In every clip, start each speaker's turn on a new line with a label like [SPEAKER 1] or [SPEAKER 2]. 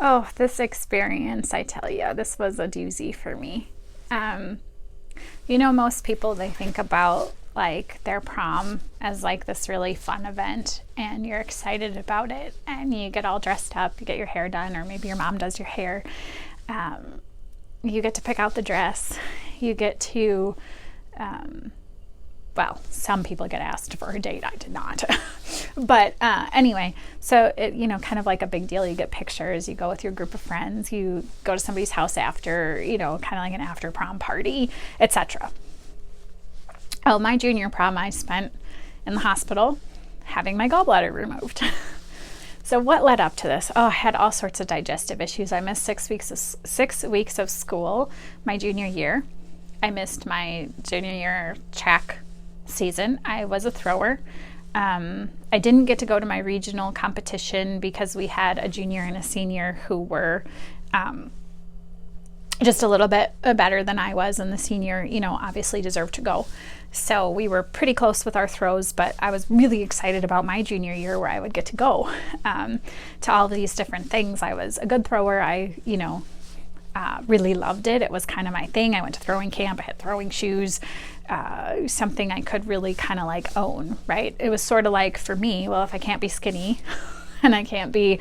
[SPEAKER 1] Oh, this experience, I tell you, this was a doozy for me. Um, Most people, they think about like their prom as like this really fun event and you're excited about it and you get all dressed up, you get your hair done, or maybe your mom does your hair. Um, you get to pick out the dress. You get to, well, some people get asked for a date. I did not. But anyway, so it, kind of like a big deal. You get pictures, you go with your group of friends, you go to somebody's house after, kind of like an after prom party, etc. Oh, my junior prom I spent in the hospital having my gallbladder removed. So what led up to this? Oh, I had all sorts of digestive issues. I missed 6 weeks of school my junior year. I missed my junior year track season. I was a thrower. I didn't get to go to my regional competition because we had a junior and a senior who were just a little bit better than I was, and the senior, obviously deserved to go. So we were pretty close with our throws, but I was really excited about my junior year where I would get to go to all these different things. I was a good thrower. I, really loved it. It was kind of my thing. I went to throwing camp. I had throwing shoes, something I could really kind of like own, right? It was sort of like for me, well, if I can't be skinny and I can't be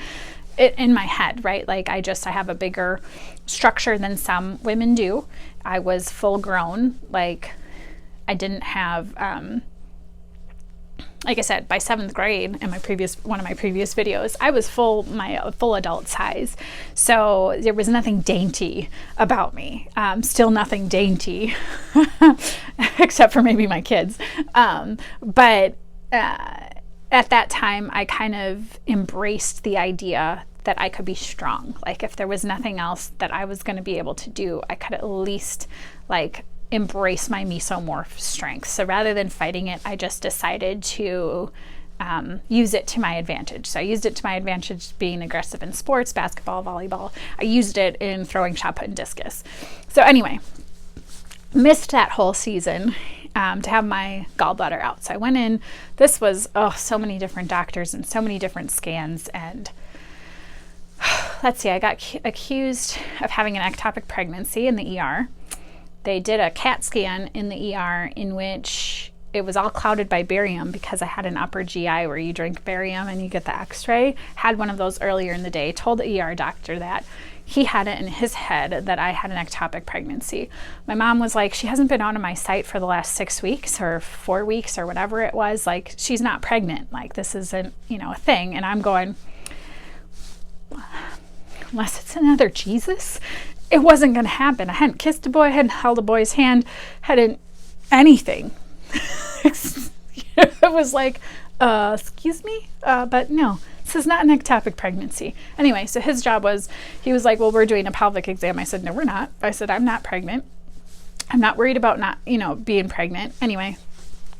[SPEAKER 1] in my head, right? Like I have a bigger structure than some women do. I was full grown. Like I didn't have, like I said, by 7th grade in one of my previous videos, I was full adult size. So there was nothing dainty about me. Still nothing dainty, except for maybe my kids. But at that time, I kind of embraced the idea that I could be strong. Like if there was nothing else that I was going to be able to do, I could at least like embrace my mesomorph strength. So rather than fighting it, I just decided to use it to my advantage. So I used it to my advantage being aggressive in sports, basketball, volleyball. I used it in throwing shot put and discus. So anyway, missed that whole season to have my gallbladder out. So I went in. This was so many different doctors and so many different scans. And let's see, I got accused of having an ectopic pregnancy in the ER. They did a CAT scan in the ER in which it was all clouded by barium because I had an upper GI where you drink barium and you get the x-ray. Had one of those earlier in the day, told the ER doctor that. He had it in his head that I had an ectopic pregnancy. My mom was like, she hasn't been out of my sight for the last 6 weeks or 4 weeks or whatever it was. Like, she's not pregnant. Like, this isn't, a thing. And I'm going, unless it's another Jesus, it wasn't going to happen. I hadn't kissed a boy, I hadn't held a boy's hand, hadn't anything. It was like, excuse me? But no, this is not an ectopic pregnancy. Anyway, so his job was, he was like, well, we're doing a pelvic exam. I said, no, we're not. I said, I'm not pregnant. I'm not worried about not, being pregnant. Anyway,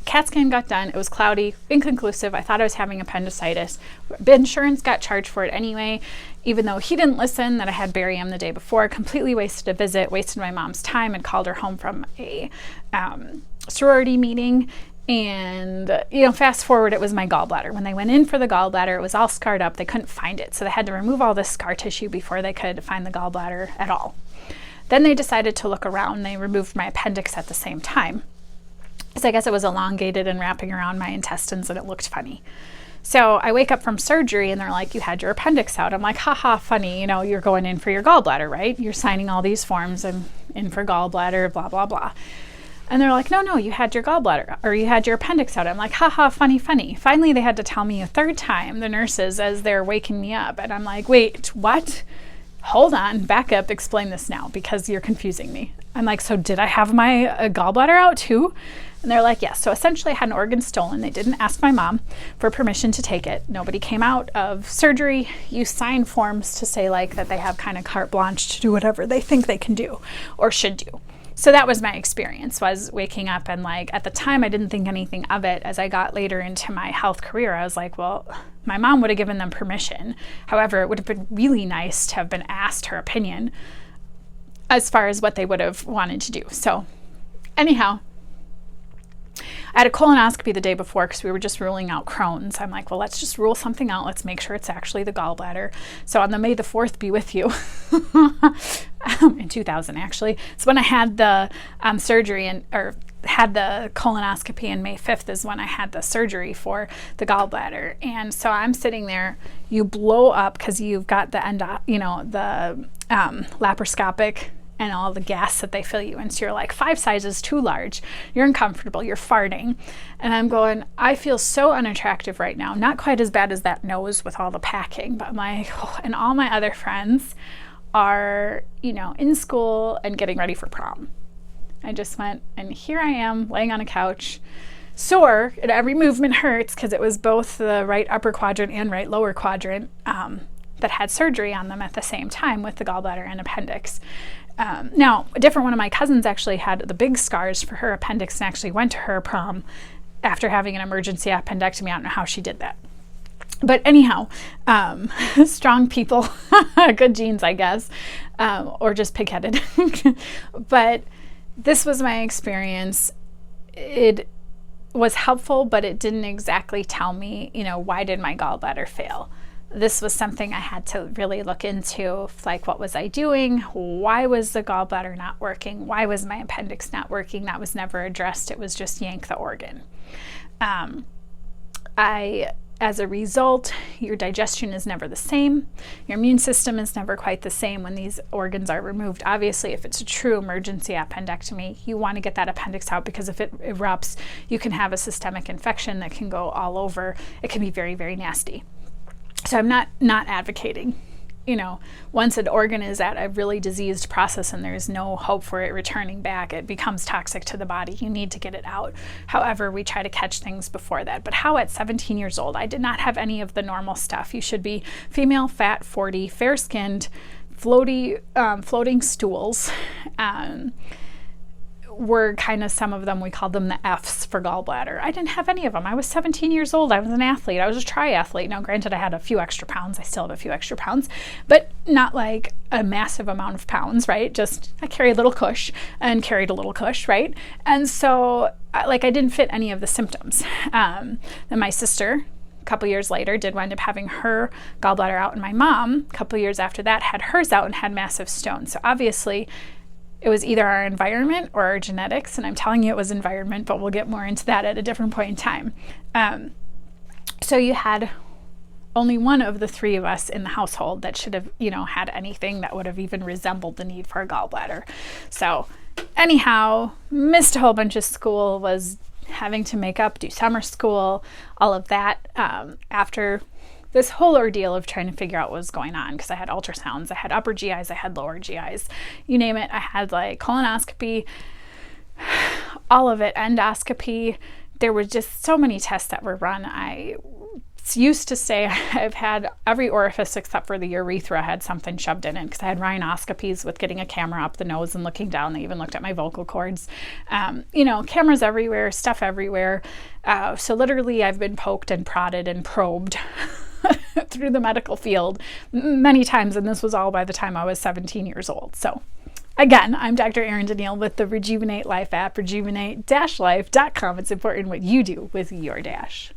[SPEAKER 1] CAT scan got done. It was cloudy, inconclusive. I thought I was having appendicitis. Insurance got charged for it anyway, even though he didn't listen that I had barium the day before. Completely wasted a visit, wasted my mom's time, and called her home from a sorority meeting. And, fast forward, it was my gallbladder. When they went in for the gallbladder, it was all scarred up. They couldn't find it. So they had to remove all this scar tissue before they could find the gallbladder at all. Then they decided to look around. They removed my appendix at the same time. So I guess it was elongated and wrapping around my intestines and it looked funny. So I wake up from surgery and they're like, you had your appendix out. I'm like, haha, funny, you're going in for your gallbladder, right? You're signing all these forms and in for gallbladder, blah, blah, blah. And they're like, no, you had your gallbladder or you had your appendix out. I'm like, haha, funny. Finally, they had to tell me a third time, the nurses, as they're waking me up. And I'm like, wait, what? Hold on, back up, explain this now because you're confusing me. I'm like, so did I have my gallbladder out too? And they're like, yes. So essentially I had an organ stolen. They didn't ask my mom for permission to take it. Nobody came out of surgery. You sign forms to say like that they have kind of carte blanche to do whatever they think they can do or should do. So that was my experience, was waking up and like at the time I didn't think anything of it. As I got later into my health career, I was like, well, my mom would have given them permission. However, it would have been really nice to have been asked her opinion as far as what they would have wanted to do. So anyhow, I had a colonoscopy the day before because we were just ruling out Crohn's. I'm like, well, let's just rule something out. Let's make sure it's actually the gallbladder. So on the May the 4th be with you, in 2000 actually, it's when I had the surgery or had the colonoscopy, and May 5th is when I had the surgery for the gallbladder. And so I'm sitting there, you blow up because you've got the the laparoscopic and all the gas that they fill you in. So you're like 5 sizes too large. You're uncomfortable. You're farting. And I'm going, I feel so unattractive right now. Not quite as bad as that nose with all the packing, but I'm like, oh, and all my other friends are, in school and getting ready for prom. I just went, and here I am laying on a couch, sore, and every movement hurts because it was both the right upper quadrant and right lower quadrant that had surgery on them at the same time with the gallbladder and appendix. Now, a different one of my cousins actually had the big scars for her appendix and actually went to her prom after having an emergency appendectomy. I don't know how she did that. But anyhow, strong people, good genes, I guess, or just pig-headed. But this was my experience. It was helpful, but it didn't exactly tell me, why did my gallbladder fail? This was something I had to really look into, like, what was I doing? Why was the gallbladder not working? Why was my appendix not working? That was never addressed. It was just yank the organ. As a result, your digestion is never the same. Your immune system is never quite the same when these organs are removed. Obviously, if it's a true emergency appendectomy, you want to get that appendix out because if it erupts, you can have a systemic infection that can go all over. It can be very, very nasty. So I'm not advocating, once an organ is at a really diseased process and there's no hope for it returning back, it becomes toxic to the body. You need to get it out. However, we try to catch things before that. But how at 17 years old? I did not have any of the normal stuff. You should be female, fat, 40, fair-skinned, floating stools. Were kind of some of them, we called them the F's for gallbladder. I didn't have any of them. I was 17 years old. I was an athlete. I was a triathlete. Now, granted, I had a few extra pounds. I still have a few extra pounds, but not like a massive amount of pounds, right? Just I carried a little cush and carried a little cush, right? And so, I didn't fit any of the symptoms. Then my sister, a couple years later, did wind up having her gallbladder out, and my mom, a couple years after that, had hers out and had massive stones. So obviously, it was either our environment or our genetics, and I'm telling you it was environment, but we'll get more into that at a different point in time. So you had only one of the 3 of us in the household that should have, had anything that would have even resembled the need for a gallbladder. So anyhow, missed a whole bunch of school, was having to make up, do summer school, all of that after this whole ordeal of trying to figure out what was going on, because I had ultrasounds, I had upper GIs, I had lower GIs, you name it. I had colonoscopy, all of it, endoscopy. There were just so many tests that were run. I used to say I've had every orifice except for the urethra had something shoved in it, because I had rhinoscopies with getting a camera up the nose and looking down. They even looked at my vocal cords. Cameras everywhere, stuff everywhere. So literally I've been poked and prodded and probed through the medical field many times, and this was all by the time I was 17 years old. So again, I'm Dr. Erin Danielle with the Rejuvenate Life app, rejuvenate-life.com. It's important what you do with your dash.